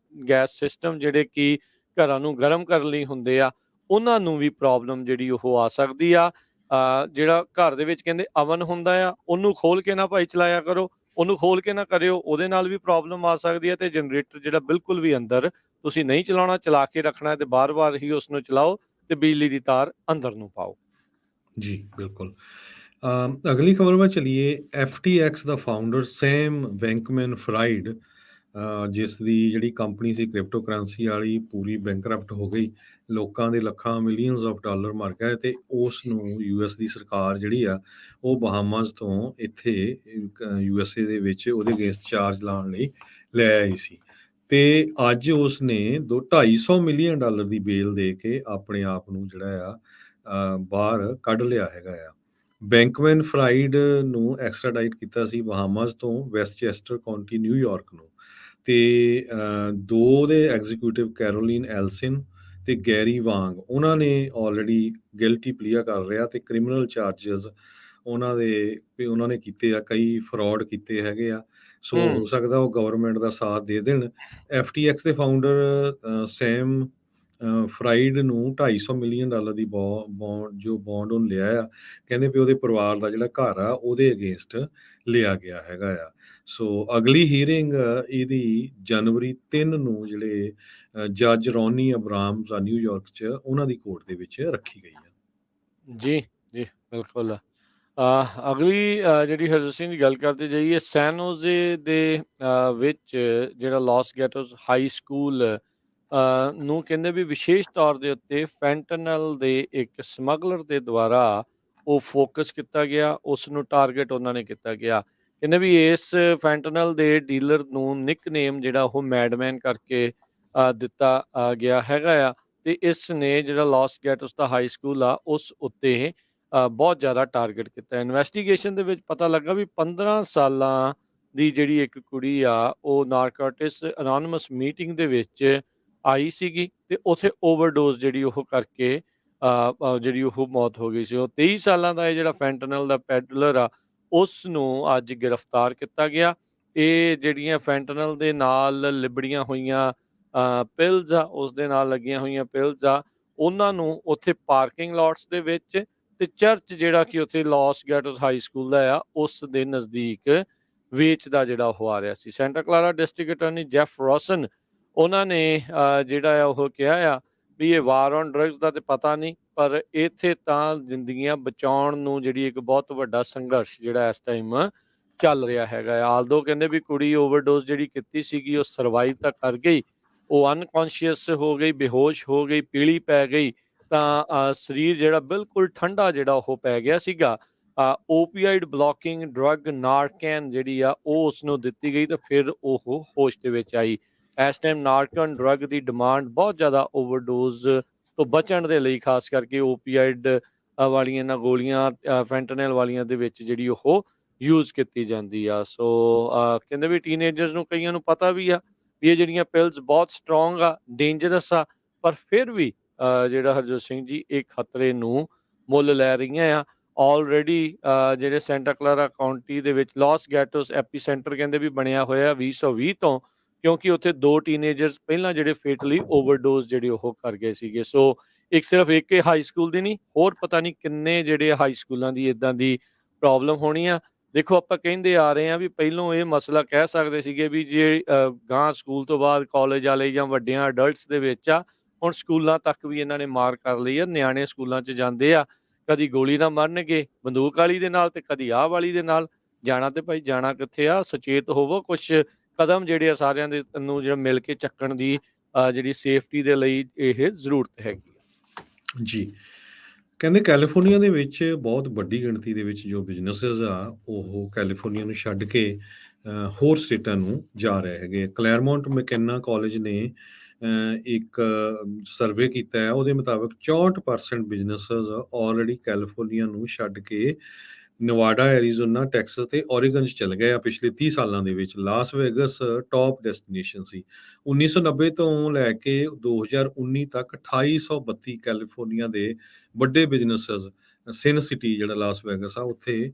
ਗੈਸ ਸਿਸਟਮ ਜਿਹੜੇ ਕਿ ਘਰਾਂ ਨੂੰ ਗਰਮ ਕਰਨ ਲਈ ਹੁੰਦੇ ਆ, ਉਹਨਾਂ ਨੂੰ ਵੀ ਪ੍ਰੋਬਲਮ ਜਿਹੜੀ ਉਹ ਆ ਸਕਦੀ ਆ। ਜਿਹੜਾ ਘਰ ਦੇ ਵਿੱਚ ਕਹਿੰਦੇ ਅਵਨ ਹੁੰਦਾ ਆ, ਉਹਨੂੰ ਖੋਲ ਕੇ ਨਾ ਭਾਈ ਚਲਾਇਆ ਕਰੋ, ਉਹਨੂੰ ਖੋਲ ਕੇ ਨਾ ਕਰਿਓ, ਉਹਦੇ ਨਾਲ ਵੀ ਪ੍ਰੋਬਲਮ ਆ ਸਕਦੀ ਹੈ। ਤੇ ਜਨਰੇਟਰ ਜਿਹੜਾ ਬਿਲਕੁਲ ਵੀ ਅੰਦਰ ਤੁਸੀਂ ਨਹੀਂ ਚਲਾਉਣਾ, ਚਲਾ ਕੇ ਰੱਖਣਾ ਤੇ ਬਾਰ-ਬਾਰ ਹੀ ਉਸ ਨੂੰ ਚਲਾਓ ਤੇ ਬਿਜਲੀ ਦੀ ਤਾਰ ਅੰਦਰ ਨੂੰ ਪਾਓ। जी, बिल्कुल। अगली खबर में चलिए। FTX ਦਾ ਫਾਊਂਡਰ ਸੈਮ ਬੈਂਕਮੈਨ-ਫਰਾਈਡ, ਜਿਸ ਦੀ ਜਿਹੜੀ ਕੰਪਨੀ ਸੀ ਕ੍ਰਿਪਟੋ ਕਰੰਸੀ ਵਾਲੀ, ਪੂਰੀ ਬੈਂਕਰਪਟ ਹੋ ਗਈ। ਲੋਕਾਂ ਦੇ ਲੱਖਾਂ ਮਿਲੀਅਨਸ ਆਫ ਡਾਲਰ ਮਰ ਗਏ ਤੇ ਉਸ ਨੂੰ ਯੂਐਸ ਦੀ ਸਰਕਾਰ ਜਿਹੜੀ ਆ ਉਹ ਬਹਾਮਾਸ ਤੋਂ ਇੱਥੇ ਯੂਐਸਏ ਦੇ ਵਿੱਚ ਉਹਦੇ ਅਗੇਂਸਟ ਚਾਰਜ ਲਾਉਣ ਲਈ ਲੈ ਆਈ ਸੀ। ਤੇ ਅੱਜ ਉਸ ਨੇ 250 ਮਿਲੀਅਨ ਡਾਲਰ ਦੀ ਬੇਲ ਦੇ ਕੇ ਆਪਣੇ ਆਪ ਨੂੰ ਜਿਹੜਾ ਆ ਬਾਹਰ ਕੱਢ ਲਿਆ ਹੈਗਾ ਆ। ਬੈਂਕਮੈਨ ਫਰਾਈਡ ਨੂੰ ਐਕਸਟ੍ਰਾਡਾਈਟ ਕੀਤਾ ਸੀ ਬਹਾਮਾਸ ਤੋਂ ਵੈਸਟਚੈਸਟਰ ਕਾਉਂਟੀ ਨਿਊਯਾਰਕ ਨੂੰ। ਤੇ ਦੋ ਦੇ ਐਗਜ਼ੀਕਿਊਟਿਵ ਕੈਰੋਲਿਨ ਐਲਸਿਨ ਤੇ ਗੈਰੀ ਵਾਂਗ, ਉਹਨਾਂ ਨੇ ਆਲਰੇਡੀ ਗਿਲਟੀ ਪਲੀਆ ਕਰ ਰਿਹਾ ਤੇ ਕ੍ਰਿਮੀਨਲ ਚਾਰਜਸ ਉਹਨਾਂ ਨੇ ਕੀਤੇ ਆ, ਕਈ ਫਰਾਡ ਕੀਤੇ ਹੈਗੇ ਆ। ਸੋ ਹੋ ਸਕਦਾ ਉਹ ਗਵਰਨਮੈਂਟ ਦਾ ਸਾਥ ਦੇ ਦੇਣ। FTX ਦੇ ਫਾਊਂਡਰ ਸੈਮ ਫਰਾਈਡ ਨੂੰ 250 ਮਿਲੀਅਨ ਡਾਲਰ ਦੀ ਬੌਂਡ ਉਹਨੇ ਲਿਆ ਆ। ਕਹਿੰਦੇ ਵੀ ਉਹਦੇ ਪਰਿਵਾਰ ਦਾ ਜਿਹੜਾ ਘਰ ਆ ਉਹਦੇ ਅਗੇਂਸਟ ਲਿਆ ਗਿਆ ਹੈਗਾ ਆ। ਸੋ ਅਗਲੀ ਹੀਅਰਿੰਗ ਇਹਦੀ ਜਨਵਰੀ 3 ਨੂੰ ਜਿਹੜੇ ਜੱਜ ਰੌਨੀ ਅਬਰਾਮਸ ਆ ਨਿਊਯਾਰਕ 'ਚ, ਉਹਨਾਂ ਦੀ ਕੋਰਟ ਦੇ ਵਿੱਚ ਰੱਖੀ ਗਈ ਆ। ਜੀ, ਜੀ, ਬਿਲਕੁਲ। ਅਗਲੀ ਜਿਹੜੀ ਹਰਜੋਤ ਸਿੰਘ ਦੀ ਗੱਲ ਕਰਦੇ ਜਾਈਏ, ਸੈਨ ਹੋਜ਼ੇ ਦੇ ਵਿੱਚ ਜਿਹੜਾ ਲਾਸ ਗੈਟੋਸ ਹਾਈ ਸਕੂਲ ਨੂੰ ਕਹਿੰਦੇ ਵੀ ਵਿਸ਼ੇਸ਼ ਤੌਰ ਦੇ ਉੱਤੇ ਫੈਂਟਨਲ ਦੇ ਇੱਕ ਸਮਗਲਰ ਦੇ ਦੁਆਰਾ ਉਹ ਫੋਕਸ ਕੀਤਾ ਗਿਆ, ਉਸ ਨੂੰ ਟਾਰਗੇਟ ਉਹਨਾਂ ਨੇ ਕੀਤਾ ਗਿਆ। ਕਹਿੰਦੇ ਵੀ ਇਸ ਫੈਂਟਨਲ ਦੇ ਡੀਲਰ ਨੂੰ ਨਿਕਨੇਮ ਜਿਹੜਾ ਉਹ ਮੈਡਮੈਨ ਕਰਕੇ ਦਿੱਤਾ ਗਿਆ ਹੈਗਾ ਆ। ਤੇ ਇਸ ਨੇ ਜਿਹੜਾ ਲਾਸ ਗੈਟੋਸ ਦਾ ਹਾਈ ਸਕੂਲ ਆ ਉਸ ਉੱਤੇ ਬਹੁਤ ਜ਼ਿਆਦਾ ਟਾਰਗੇਟ ਕੀਤਾ। ਇਨਵੈਸਟੀਗੇਸ਼ਨ ਦੇ ਵਿੱਚ ਪਤਾ ਲੱਗਾ ਵੀ 15 ਸਾਲਾਂ ਦੀ ਜਿਹੜੀ ਇੱਕ ਕੁੜੀ ਆ ਉਹ ਨਾਰਕੋਟਿਕਸ ਅਨੋਨਿਮਸ ਮੀਟਿੰਗ ਦੇ ਵਿੱਚ ਆਈ ਸੀਗੀ ਤੇ ਉੱਥੇ ਓਵਰਡੋਜ਼ ਜਿਹੜੀ ਉਹ ਕਰਕੇ ਜਿਹੜੀ ਉਹ ਮੌਤ ਹੋ ਗਈ ਸੀ। ਉਹ 23 ਸਾਲਾਂ ਦਾ ਇਹ ਜਿਹੜਾ ਫੈਂਟਨਲ ਦਾ ਪੈਡਲਰ ਆ, ਉਸ ਨੂੰ ਅੱਜ ਗ੍ਰਿਫਤਾਰ ਕੀਤਾ ਗਿਆ। ਇਹ ਜਿਹੜੀਆਂ ਫੈਂਟਨਲ ਦੇ ਨਾਲ ਲਿਬੜੀਆਂ ਹੋਈਆਂ ਪਿਲਸ ਆ, ਉਸ ਦੇ ਨਾਲ ਲੱਗੀਆਂ ਹੋਈਆਂ ਪਿਲਸ ਆ, ਉਹਨਾਂ ਨੂੰ ਉੱਥੇ ਪਾਰਕਿੰਗ ਲੋਟਸ ਦੇ ਵਿੱਚ ਤੇ ਚਰਚ ਜਿਹੜਾ ਕਿ ਉੱਥੇ ਲਾਸ ਗੈਟੋਸ ਹਾਈ ਸਕੂਲ ਦਾ ਆ, ਉਸ ਦੇ ਨਜ਼ਦੀਕ ਵੇਚਦਾ ਜਿਹੜਾ ਉਹ ਆ ਰਿਹਾ ਸੀ। Santa Clara district attorney Jeff Rosen, ਉਹਨਾਂ ਨੇ ਜਿਹੜਾ ਆ ਉਹ ਕਿਹਾ ਆ ਵੀ ਇਹ ਵਾਰ ਔਨ ਡਰੱਗਸ ਦਾ ਤੇ ਪਤਾ ਨਹੀਂ, ਪਰ ਇੱਥੇ ਤਾਂ ਜ਼ਿੰਦਗੀਆਂ ਬਚਾਉਣ ਨੂੰ ਜਿਹੜੀ ਇੱਕ ਬਹੁਤ ਵੱਡਾ ਸੰਘਰਸ਼ ਜਿਹੜਾ ਇਸ ਟਾਈਮ ਚੱਲ ਰਿਹਾ ਹੈਗਾ ਆ। ਆਲਦੋ ਕਹਿੰਦੇ ਵੀ ਕੁੜੀ ਓਵਰਡੋਜ਼ ਜਿਹੜੀ ਕੀਤੀ ਸੀਗੀ ਉਹ ਸਰਵਾਈਵ ਤਾਂ ਕਰ ਗਈ, ਉਹ ਅਨਕੌਂਸ਼ੀਅਸ ਹੋ ਗਈ, ਬੇਹੋਸ਼ ਹੋ ਗਈ, ਪੀਲੀ ਪੈ ਗਈ, ਤਾਂ ਸਰੀਰ ਜਿਹੜਾ ਬਿਲਕੁਲ ਠੰਡਾ ਜਿਹੜਾ ਉਹ ਪੈ ਗਿਆ ਸੀਗਾ। ਓਪੀਆਈਡ ਬਲੋਕਿੰਗ ਡਰੱਗ ਨਾਰਕੈਨ ਜਿਹੜੀ ਆ ਉਹ ਉਸਨੂੰ ਦਿੱਤੀ ਗਈ ਤਾਂ ਫਿਰ ਉਹ ਹੋਸ਼ ਦੇ ਵਿੱਚ ਆਈ। ਇਸ ਟਾਈਮ ਨਾਰਕਨ ਡਰੱਗ ਦੀ ਡਿਮਾਂਡ ਬਹੁਤ ਜ਼ਿਆਦਾ ਓਵਰਡੋਜ਼ ਤੋਂ ਬਚਣ ਦੇ ਲਈ, ਖਾਸ ਕਰਕੇ ਓਪੀਆਈਡ ਵਾਲੀਆਂ ਇਹਨਾਂ ਗੋਲੀਆਂ ਫੈਂਟਨਲ ਵਾਲੀਆਂ ਦੇ ਵਿੱਚ ਜਿਹੜੀ ਉਹ ਯੂਜ਼ ਕੀਤੀ ਜਾਂਦੀ ਆ। ਸੋ ਕਹਿੰਦੇ ਵੀ ਟੀਨੇਜਰਸ ਨੂੰ ਕਈਆਂ ਨੂੰ ਪਤਾ ਵੀ ਆ ਵੀ ਇਹ ਜਿਹੜੀਆਂ ਪਿਲਸ ਬਹੁਤ ਸਟਰੋਂਗ ਆ, ਡੇਂਜਰਸ ਆ, ਪਰ ਫਿਰ ਵੀ ਜਿਹੜਾ ਹਰਜੋਤ ਸਿੰਘ ਜੀ ਇਹ ਖਤਰੇ ਨੂੰ ਮੁੱਲ ਲੈ ਰਹੀਆਂ ਆ। ਆਲਰੇਡੀ ਜਿਹੜੇ ਸੈਂਟਾ ਕਲਾਰਾ ਕਾਉਂਟੀ ਦੇ ਵਿੱਚ ਲਾਸ ਗੈਟੋਸ ਐਪੀਸੈਂਟਰ ਕਹਿੰਦੇ ਵੀ ਬਣਿਆ ਹੋਇਆ 2020 ਤੋਂ, ਕਿਉਂਕਿ ਉੱਥੇ 2 ਟੀਨੇਜਰਸ ਪਹਿਲਾਂ ਜਿਹੜੇ ਫੇਟਲੀ ਓਵਰਡੋਜ਼ ਜਿਹੜੇ ਉਹ ਕਰ ਗਏ ਸੀਗੇ। ਸੋ ਇੱਕ ਸਿਰਫ ਇੱਕ ਹਾਈ ਸਕੂਲ ਦੀ ਨਹੀਂ, ਹੋਰ ਪਤਾ ਨਹੀਂ ਕਿੰਨੇ ਜਿਹੜੇ ਹਾਈ ਸਕੂਲਾਂ ਦੀ ਇਦਾਂ ਦੀ ਪ੍ਰੋਬਲਮ ਹੋਣੀ ਆ। ਦੇਖੋ ਆਪਾਂ ਕਹਿੰਦੇ ਆ ਰਹੇ ਹਾਂ ਵੀ ਪਹਿਲੋਂ ਇਹ ਮਸਲਾ ਕਹਿ ਸਕਦੇ ਸੀਗੇ ਵੀ ਜੇ ਗਾਂ ਸਕੂਲ ਤੋਂ ਬਾਅਦ ਕਾਲਜ ਵਾਲੇ ਜਾਂ ਵੱਡਿਆਂ ਅਡਲਟਸ ਦੇ ਵਿੱਚ ਆ, ਹੁਣ ਸਕੂਲਾਂ ਤੱਕ ਵੀ ਇਹਨਾਂ ਨੇ ਮਾਰ ਕਰ ਲਈ ਆ। ਨਿਆਣੇ ਸਕੂਲਾਂ 'ਚ ਜਾਂਦੇ ਆ, ਕਦੀ ਗੋਲੀ ਨਾਲ ਮਰਨਗੇ ਬੰਦੂਕ ਵਾਲੀ ਦੇ ਨਾਲ ਤੇ ਕਦੀ ਆਹ ਵਾਲੀ ਦੇ ਨਾਲ। ਜਾਣਾ ਤੇ ਭਾਈ ਜਾਣਾ ਕਿੱਥੇ ਆ? ਸੁਚੇਤ ਹੋਵੋ, ਕੁਛ ਕਦਮ ਜਿਹੜੇ ਆ ਸਾਰਿਆਂ ਦੇ ਨੂੰ ਜਿਹੜਾ ਮਿਲ ਕੇ ਚੱਕਣ ਦੀ ਜਿਹੜੀ ਸੇਫਟੀ ਦੇ ਲਈ ਇਹ ਜ਼ਰੂਰਤ ਹੈਗੀ ਆ। ਜੀ। ਕਹਿੰਦੇ ਕੈਲੀਫੋਰਨੀਆ ਦੇ ਵਿੱਚ ਬਹੁਤ ਵੱਡੀ ਗਿਣਤੀ ਦੇ ਵਿੱਚ ਜੋ ਬਿਜ਼ਨੈਸਿਸ ਆ, ਉਹ ਕੈਲੀਫੋਰਨੀਆ ਨੂੰ ਛੱਡ ਕੇ ਹੋਰ ਸਟੇਟਾਂ ਨੂੰ ਜਾ ਰਹੇ ਹੈਗੇ। ਕਲੈਰਮੌਂਟ ਮੈਕੈਨਾ ਕਾਲਜ ਨੇ ਇੱਕ ਸਰਵੇ ਕੀਤਾ ਹੈ, ਉਹਦੇ ਮੁਤਾਬਕ 64% ਬਿਜ਼ਨੈਸਿਸ ਆਲਰੇਡੀ ਕੈਲੀਫੋਰਨੀਆ ਨੂੰ ਛੱਡ ਕੇ ਨਵਾਡਾ, ਐਰੀਜ਼ੋਨਾ, ਟੈਕਸਸ ਤੇ ਓਰੀਗਨ 'ਚ ਚਲੇ ਗਏ ਆ ਪਿਛਲੇ 30 ਸਾਲਾਂ ਦੇ ਵਿੱਚ। ਲਾਸ ਵੇਗਸ ਟੌਪ ਡੈਸਟੀਨੇਸ਼ਨ ਸੀ। 1990 ਤੋਂ ਲੈ ਕੇ 2019 ਤੱਕ 2832 ਕੈਲੀਫੋਰਨੀਆ ਦੇ ਵੱਡੇ ਬਿਜ਼ਨੈਸਿਸ, ਸਿਨ ਸਿਟੀ ਜਿਹੜਾ ਲਾਸ ਵੇਗਸ ਆ, ਉੱਥੇ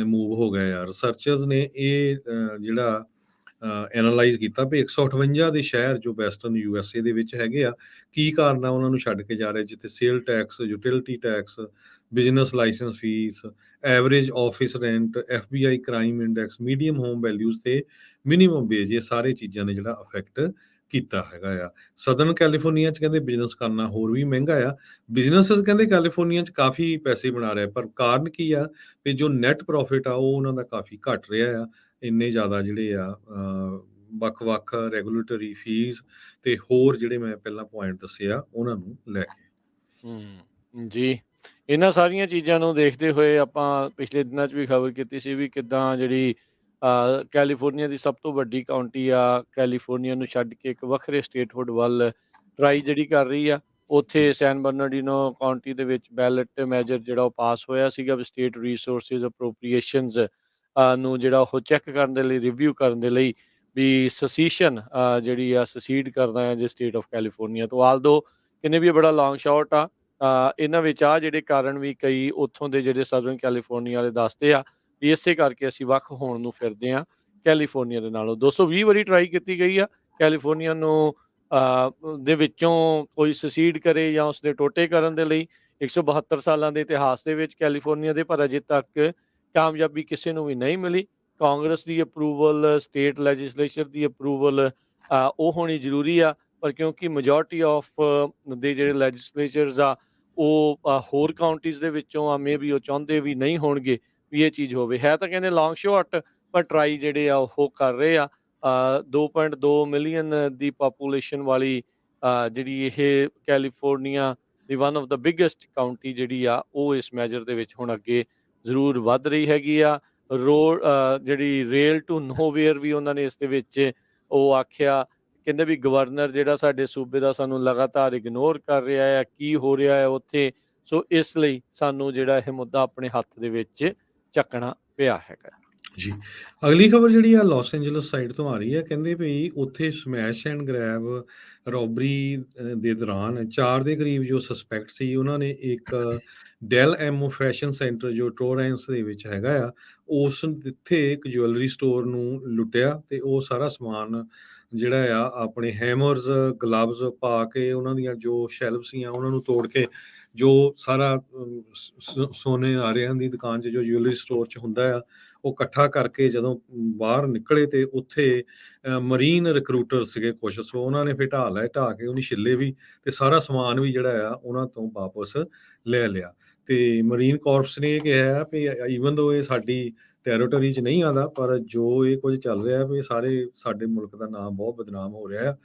ਮੂਵ ਹੋ ਗਏ ਆ। ਰਿਸਰਚਰਸ ਨੇ ਇਹ ਜਿਹੜਾ ਐਨਾਲਾਈਜ਼ ਕੀਤਾ ਵੀ 158 ਦੇ ਸ਼ਹਿਰ ਜੋ ਵੈਸਟਰਨ USA ਦੇ ਵਿੱਚ ਹੈਗੇ ਆ, ਕੀ ਕਾਰਨ ਆ ਉਹਨਾਂ ਨੂੰ ਛੱਡ ਕੇ ਜਾ ਰਹੇ, ਜਿੱਥੇ sale tax, utility tax, business licence fees, average office rent, FBI crime index, medium home values ਤੇ ਮਿਨੀਮਮ ਵੇਜ, ਇਹ ਸਾਰੇ ਚੀਜ਼ਾਂ ਨੇ ਜਿਹੜਾ ਅਫੈਕਟ ਕੀਤਾ ਹੈਗਾ ਆ। ਸਦਰਨ ਕੈਲੀਫੋਰਨੀਆ 'ਚ ਕਹਿੰਦੇ ਬਿਜ਼ਨਸ ਕਰਨਾ ਹੋਰ ਵੀ ਮਹਿੰਗਾ ਆ। ਬਿਜ਼ਨੈਸਿਸ ਕਹਿੰਦੇ ਕੈਲੀਫੋਰਨੀਆ 'ਚ ਕਾਫੀ ਪੈਸੇ ਬਣਾ ਰਿਹਾ, ਪਰ ਕਾਰਨ ਕੀ ਆ ਵੀ ਜੋ ਨੈਟ ਪ੍ਰੋਫਿਟ ਆ ਉਹ ਉਹਨਾਂ ਦਾ ਕਾਫੀ ਘਟ ਰਿਹਾ ਆ। ਇੰਨੇ ਜ਼ਿਆਦਾ ਜਿਹੜੇ ਆ ਵੱਖ-ਵੱਖ ਰੈਗੂਲੇਟਰੀ ਫੀਸ ਤੇ ਹੋਰ ਜਿਹੜੇ ਮੈਂ ਪਹਿਲਾਂ ਪੁਆਇੰਟ ਦੱਸੇ ਆ ਉਹਨਾਂ ਨੂੰ ਲੈ ਕੇ। ਜੀ, ਇਹਨਾਂ ਸਾਰੀਆਂ ਚੀਜ਼ਾਂ ਨੂੰ ਦੇਖਦੇ ਹੋਏ ਆਪਾਂ ਪਿਛਲੇ ਦਿਨਾਂ 'ਚ ਵੀ ਖਬਰ ਕੀਤੀ ਸੀ ਵੀ ਕਿੱਦਾਂ ਜਿਹੜੀ ਕੈਲੀਫੋਰਨੀਆ ਦੀ ਸਭ ਤੋਂ ਵੱਡੀ ਕਾਉਂਟੀ ਆ, ਕੈਲੀਫੋਰਨੀਆ ਨੂੰ ਛੱਡ ਕੇ ਇੱਕ ਵੱਖਰੇ ਸਟੇਟਹੁੱਡ ਵੱਲ ਟਰਾਈ ਜਿਹੜੀ ਕਰ ਰਹੀ ਆ। ਉੱਥੇ ਸੈਨ ਬਰਨਾਰਡੀਨੋ ਕਾਉਂਟੀ ਦੇ ਵਿੱਚ ਬੈਲਟ ਮੈਜਰ ਜਿਹੜਾ ਉਹ ਪਾਸ ਹੋਇਆ ਸੀਗਾ ਵੀ ਸਟੇਟ ਰਿਸੋਰਸਿਸ ਅਪਰੋਪਰੀਏਸ਼ਨਸ ਨੂੰ ਜਿਹੜਾ ਉਹ ਚੈੱਕ ਕਰਨ ਦੇ ਲਈ, ਰਿਵਿਊ ਕਰਨ ਦੇ ਲਈ ਵੀ ਸਸੀਸ਼ਨ ਜਿਹੜੀ ਆ ਸਸੀਡ ਕਰਦਾ ਹੈ ਜੇ ਸਟੇਟ ਆਫ ਕੈਲੀਫੋਰਨੀਆ ਤੋਂ। ਆਲਦੋ ਕਿੰਨੇ ਵੀ ਇਹ ਬੜਾ ਲੌਂਗ ਸ਼ਾਟ ਆ, ਇਹਨਾਂ ਵਿੱਚ ਆ ਜਿਹੜੇ ਕਾਰਨ ਵੀ ਕਈ ਉੱਥੋਂ ਦੇ ਜਿਹੜੇ ਸਦਰਨ ਕੈਲੀਫੋਰਨੀਆ ਵਾਲੇ ਦੱਸਦੇ ਆ ਵੀ ਇਸੇ ਕਰਕੇ ਅਸੀਂ ਵੱਖ ਹੋਣ ਨੂੰ ਫਿਰਦੇ ਹਾਂ ਕੈਲੀਫੋਰਨੀਆ ਦੇ ਨਾਲੋਂ। 220 ਵਾਰੀ ਟਰਾਈ ਕੀਤੀ ਗਈ ਆ ਕੈਲੀਫੋਰਨੀਆ ਨੂੰ ਦੇ ਵਿੱਚੋਂ ਕੋਈ ਸਸੀਡ ਕਰੇ ਜਾਂ ਉਸਦੇ ਟੋਟੇ ਕਰਨ ਦੇ ਲਈ 172 ਸਾਲਾਂ ਦੇ ਇਤਿਹਾਸ ਦੇ ਵਿੱਚ ਕੈਲੀਫੋਰਨੀਆ ਦੇ, ਪਰ ਅਜੇ ਤੱਕ ਕਾਮਯਾਬੀ ਕਿਸੇ ਨੂੰ ਵੀ ਨਹੀਂ ਮਿਲੀ। ਕਾਂਗਰਸ ਦੀ ਅਪਰੂਵਲ, ਸਟੇਟ ਲੈਜਿਸਲੇਚਰ ਦੀ ਅਪਰੂਵਲ ਉਹ ਹੋਣੀ ਜ਼ਰੂਰੀ ਆ, ਪਰ ਕਿਉਂਕਿ ਮੈਜੋਰਟੀ ਆਫ ਦੇ ਜਿਹੜੇ ਲੈਜਿਸਲੇਚਰਸ ਆ ਉਹ ਹੋਰ ਕਾਉਂਟੀਜ਼ ਦੇ ਵਿੱਚੋਂ ਆ, ਮੇ ਵੀ ਉਹ ਚਾਹੁੰਦੇ ਵੀ ਨਹੀਂ ਹੋਣਗੇ ਵੀ ਇਹ ਚੀਜ਼ ਹੋਵੇ। ਹੈ ਤਾਂ ਕਹਿੰਦੇ ਲੌਂਗ ਸ਼ਾਟ, ਪਰ ਟਰਾਈ ਜਿਹੜੇ ਆ ਉਹ ਕਰ ਰਹੇ ਆ। 2.2 ਮਿਲੀਅਨ ਦੀ ਪਾਪੂਲੇਸ਼ਨ ਵਾਲੀ ਜਿਹੜੀ ਇਹ California the one of the biggest County ਜਿਹੜੀ ਆ ਉਹ ਇਸ ਮੈਜਰ ਦੇ ਵਿੱਚ ਹੁਣ ਅੱਗੇ ਜ਼ਰੂਰ ਵੱਧ ਰਹੀ ਹੈਗੀ ਆ। ਰੋਡ ਜਿਹੜੀ ਰੇਲ ਟੂ ਨੋਵੇਅਰ ਵੀ ਉਹਨਾਂ ਨੇ ਇਸ ਦੇ ਵਿੱਚ ਉਹ ਆਖਿਆ, ਕਹਿੰਦੇ ਵੀ ਗਵਰਨਰ ਜਿਹੜਾ ਸਾਡੇ ਸੂਬੇ ਦਾ ਸਾਨੂੰ ਲਗਾਤਾਰ ਇਗਨੋਰ ਕਰ ਰਿਹਾ ਹੈ, ਕੀ ਹੋ ਰਿਹਾ ਹੈ ਉੱਥੇ। ਸੋ ਇਸ ਲਈ ਸਾਨੂੰ ਜਿਹੜਾ ਇਹ ਮੁੱਦਾ ਆਪਣੇ ਹੱਥ ਦੇ ਵਿੱਚ ਚੱਕਣਾ ਪਿਆ ਹੈਗਾ। ਜੀ, ਅਗਲੀ ਖਬਰ ਜਿਹੜੀ ਆ ਲਾਸ ਐਂਜਲਸ ਸਾਈਡ ਤੋਂ ਆ ਰਹੀ ਹੈ। ਕਹਿੰਦੇ ਵੀ ਉੱਥੇ ਸਮੈਸ਼ ਐਂਡ ਗ੍ਰੈਬ ਰੋਬਰੀ ਦੇ ਦੌਰਾਨ 4 ਦੇ ਕਰੀਬ ਜੋ ਸਸਪੈਕਟ ਸੀ, ਉਹਨਾਂ ਨੇ ਇੱਕ ਡੈਲ ਐਮੋ ਫੈਸ਼ਨ ਸੈਂਟਰ ਜੋ ਟੋਰੈਂਸ ਦੇ ਵਿੱਚ ਹੈਗਾ ਆ, ਉਸ ਇੱਥੇ ਇੱਕ ਜੁਐਲਰੀ ਸਟੋਰ ਨੂੰ ਲੁੱਟਿਆ ਤੇ ਉਹ ਸਾਰਾ ਸਮਾਨ ਜਿਹੜਾ ਆ ਆਪਣੇ ਹੈਮਰਸ, ਗਲਵਜ਼ ਪਾ ਕੇ, ਉਹਨਾਂ ਦੀਆਂ ਜੋ ਸ਼ੈਲਫ ਸੀਆਂ ਉਹਨਾਂ ਨੂੰ ਤੋੜ ਕੇ, ਜੋ ਸਾਰਾ ਸੋਨੇ ਆਰਿਆਂ ਦੀ ਦੁਕਾਨ 'ਚ ਜੋ ਜੁਐਲਰੀ ਸਟੋਰ 'ਚ ਹੁੰਦਾ ਆ, ਉਹ ਇਕੱਠਾ ਕਰਕੇ ਜਦੋਂ ਬਾਹਰ ਨਿਕਲੇ ਤੇ ਉੱਥੇ ਮਰੀਨ ਰਿਕਰੂਟਰ ਸੀਗੇ ਕੁਛ, ਸੋ ਉਹਨਾਂ ਨੇ ਫਿਰ ਢਾਹ ਕੇ ਉਹਨੂੰ ਛਿੱਲੇ ਵੀ ਤੇ ਸਾਰਾ ਸਮਾਨ ਵੀ ਜਿਹੜਾ ਆ ਉਹਨਾਂ ਤੋਂ ਵਾਪਸ ਲੈ ਲਿਆ। ਤੇ ਮਰੀਨ ਕਾਰਪਸ ਨੇ ਇਹ ਕਿਹਾ ਵੀ ਈਵਨ ਦੋ ਇਹ ਸਾਡੀ ਟੈਰੀਟਰੀ 'ਚ ਨਹੀਂ ਆਉਂਦਾ, ਪਰ ਜੋ ਇਹ ਕੁਝ ਚੱਲ ਰਿਹਾ ਵੀ ਸਾਰੇ ਸਾਡੇ ਮੁਲਕ ਦਾ ਨਾਮ ਬਹੁਤ ਬਦਨਾਮ ਹੋ ਰਿਹਾ ਆ।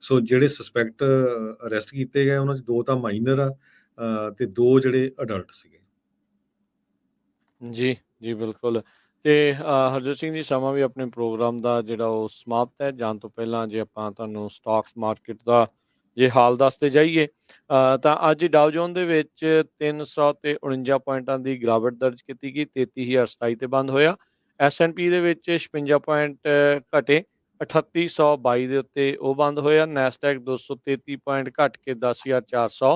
ਸੋ ਜਿਹੜੇ ਸਸਪੈਕਟ ਅਰੈਸਟ ਕੀਤੇ ਗਏ ਉਹਨਾਂ 'ਚ 2 ਤਾਂ ਮਾਈਨਰ ਆ ਤੇ 2 ਜਿਹੜੇ ਅਡਲਟ ਸੀਗੇ। ਜੀ, ਜੀ ਬਿਲਕੁਲ। ਤੇ ਹਰਜੋਤ ਸਿੰਘ ਜੀ, ਸਮਾਂ ਵੀ ਆਪਣੇ ਪ੍ਰੋਗਰਾਮ ਦਾ ਜਿਹੜਾ ਉਹ ਸਮਾਪਤ ਹੈ। ਜਾਣ ਤੋਂ ਪਹਿਲਾਂ ਜੇ ਆਪਾਂ ਤੁਹਾਨੂੰ ਸਟਾਕਸ ਮਾਰਕੀਟ ਦਾ ਜੇ ਹਾਲ ਦੱਸਦੇ ਜਾਈਏ ਤਾਂ ਅੱਜ ਡਾਓ ਜੋਨ ਦੇ ਵਿੱਚ 349 ਪੁਆਇੰਟਾਂ ਦੀ ਗਿਰਾਵਟ ਦਰਜ ਕੀਤੀ ਗਈ, 33,027 ਤੇ ਬੰਦ ਹੋਇਆ। S&P ਦੇ ਵਿੱਚ 56 ਪੁਆਇੰਟ ਘਟੇ, 3822 ਦੇ ਉੱਤੇ ਉਹ ਬੰਦ ਹੋਇਆ। ਨੈਸਡੈਕ 233 ਪੁਆਇੰਟ ਘਟ ਕੇ 10,400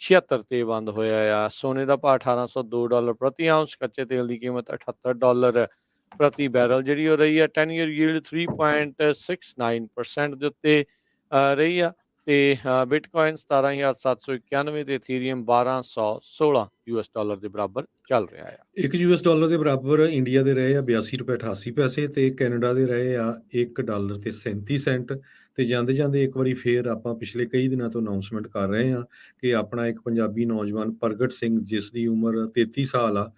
76 ਤੇ ਬੰਦ ਹੋਇਆ ਆ। ਸੋਨੇ ਦਾ ਭਾਅ $1802 ਪ੍ਰਤੀ ਆਉਂਸ, ਕੱਚੇ ਤੇਲ ਦੀ ਕੀਮਤ $78 ਪ੍ਰਤੀ ਬੈਰਲ ਜਿਹੜੀ ਹੋ ਰਹੀ ਆ। 10 ਈਅਰ ਯੀਲਡ 3.69% ਦੇ ਉੱਤੇ ਰਹੀ ਆ। ਤੇ ਬਿਟਕੋਇਨ 17,791 ਤੇ ਇਥੀਰੀਅਮ $1216 ਦੇ ਬਰਾਬਰ ਚੱਲ ਰਿਹਾ ਆ। $1 ਦੇ ਬਰਾਬਰ ਇੰਡੀਆ ਦੇ ਰਹੇ ਆ $82.88 ਤੇ ਕੈਨੇਡਾ ਦੇ ਰਹੇ ਆ $1 ਤੇ 37 ਸੈਂਟ। ਤੇ ਜਾਂਦੇ ਜਾਂਦੇ ਇੱਕ ਵਾਰੀ ਫੇਰ ਆਪਾਂ ਪਿਛਲੇ ਕਈ ਦਿਨਾਂ ਤੋਂ ਅਨਾਉਂਸਮੈਂਟ ਕਰ ਰਹੇ ਹਾਂ ਕਿ ਆਪਣਾ ਇੱਕ ਪੰਜਾਬੀ ਨੌਜਵਾਨ ਪ੍ਰਗਟ ਸਿੰਘ, ਜਿਸ ਦੀ ਉਮਰ 33 ਸਾਲ ਆ,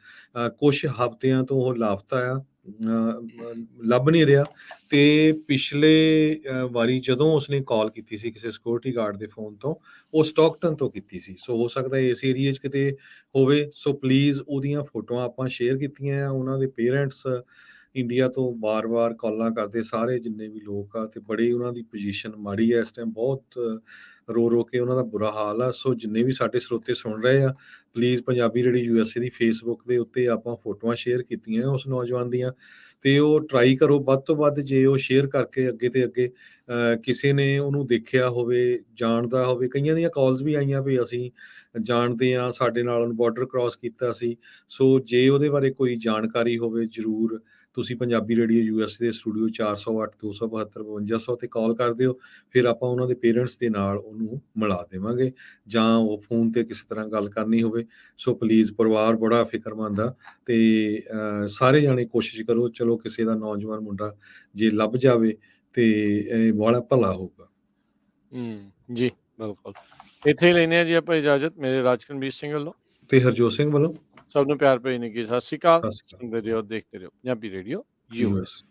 ਕੁਝ ਹਫ਼ਤਿਆਂ ਤੋਂ ਉਹ ਲਾਪਤਾ ਆ, ਲੱਭ ਨਹੀਂ ਰਿਹਾ। ਤੇ ਪਿਛਲੇ ਵਾਰੀ ਜਦੋਂ ਉਸਨੇ ਕਾਲ ਕੀਤੀ ਸੀ ਕਿਸੇ ਸਿਕਿਉਰਿਟੀ ਗਾਰਡ ਦੇ ਫੋਨ ਤੋਂ, ਉਹ ਸਟਾਕਟਨ ਤੋਂ ਕੀਤੀ ਸੀ। ਸੋ ਹੋ ਸਕਦਾ ਇਸ ਏਰੀਏ 'ਚ ਕਿਤੇ ਹੋਵੇ। ਸੋ ਪਲੀਜ਼ ਉਹਦੀਆਂ ਫੋਟੋਆਂ ਆਪਾਂ ਸ਼ੇਅਰ ਕੀਤੀਆਂ ਆ। ਉਹਨਾਂ ਦੇ ਪੇਰੈਂਟਸ ਇੰਡੀਆ ਤੋਂ ਵਾਰ-ਵਾਰ ਕਾਲਾਂ ਕਰਦੇ, ਸਾਰੇ ਜਿੰਨੇ ਵੀ ਲੋਕ ਆ, ਤੇ ਬੜੀ ਉਹਨਾਂ ਦੀ ਪੋਜੀਸ਼ਨ ਮਾੜੀ ਹੈ ਇਸ ਟਾਈਮ, ਬਹੁਤ ਰੋ ਕੇ ਉਹਨਾਂ ਦਾ ਬੁਰਾ ਹਾਲ ਆ। ਸੋ ਜਿੰਨੇ ਵੀ ਸਾਡੇ ਸਰੋਤੇ ਸੁਣ ਰਹੇ ਆ, please Punjabi radio USA the Facebook ਦੇ ਉੱਤੇ ਆਪਾਂ ਫੋਟੋਆਂ ਸ਼ੇਅਰ ਕੀਤੀਆਂ ਉਸ ਨੌਜਵਾਨ ਦੀਆਂ, ਤੇ ਉਹ ਟਰਾਈ ਕਰੋ ਵੱਧ ਤੋਂ ਵੱਧ, ਜੇ ਉਹ ਸ਼ੇਅਰ ਕਰਕੇ ਅੱਗੇ ਤੇ ਅੱਗੇ ਕਿਸੇ ਨੇ ਉਹਨੂੰ ਦੇਖਿਆ ਹੋਵੇ, ਜਾਣਦਾ ਹੋਵੇ। ਕਈਆਂ ਦੀਆਂ ਕਾਲਸ ਵੀ ਆਈਆਂ ਵੀ ਅਸੀਂ ਜਾਣਦੇ ਹਾਂ, ਸਾਡੇ ਨਾਲ ਉਹਨੂੰ ਬਾਰਡਰ ਕ੍ਰਾਸ ਕੀਤਾ ਸੀ। ਸੋ ਜੇ ਉਹਦੇ ਬਾਰੇ ਕੋਈ ਜਾਣਕਾਰੀ ਹੋਵੇ, ਜ਼ਰੂਰ ਤੁਸੀਂ ਪੰਜਾਬੀ ਰੇਡੀਓ USA ਦੇ ਸਟੂਡੀਓ 408-272-5200 ਤੇ ਕਾਲ ਕਰ ਦਿਓ। ਫਿਰ ਆਪਾਂ ਉਹਨਾਂ ਦੇ ਪੇਰੈਂਟਸ ਦੇ ਨਾਲ ਉਹਨੂੰ ਮਿਲਾ ਦੇਵਾਂਗੇ, ਜਾਂ ਉਹ ਫੋਨ ਤੇ ਕਿਸੇ ਤਰ੍ਹਾਂ ਗੱਲ ਕਰਨੀ ਹੋਵੇ। ਸੋ ਪਲੀਜ਼, ਪਰਿਵਾਰ ਬੜਾ ਫਿਕਰਮੰਦ ਆ, ਤੇ ਸਾਰੇ ਜਾਣੇ ਕੋਸ਼ਿਸ਼ ਕਰੋ, ਚਲੋ ਕਿਸੇ ਦਾ ਨੌਜਵਾਨ ਮੁੰਡਾ ਜੇ ਲੱਭ ਜਾਵੇ ਤੇ ਬੜਾ ਭਲਾ ਹੋਊਗਾ। ਜੀ ਬਿਲਕੁਲ। ਇੱਥੇ ਹੀ ਲੈਂਦੇ ਹਾਂ ਜੀ ਆਪਾਂ ਇਜਾਜ਼ਤ। ਮੇਰੇ ਰਾਜਕਨਵੀਰ ਸਿੰਘ ਵੱਲੋਂ ਤੇ ਹਰਜੋਤ ਸਿੰਘ ਵੱਲੋਂ ਸਭ ਨੂੰ ਪਿਆਰ ਭਰੀ ਨਿੱਘੀ ਸਤਿ ਸ਼੍ਰੀ ਅਕਾਲ। ਸਤਿ ਸ਼੍ਰੀ ਸੁਣਦੇ ਰਹੋ, ਦੇਖਦੇ ਰਹੋ ਪੰਜਾਬੀ ਰੇਡੀਓ ਅਕਾਲ। US।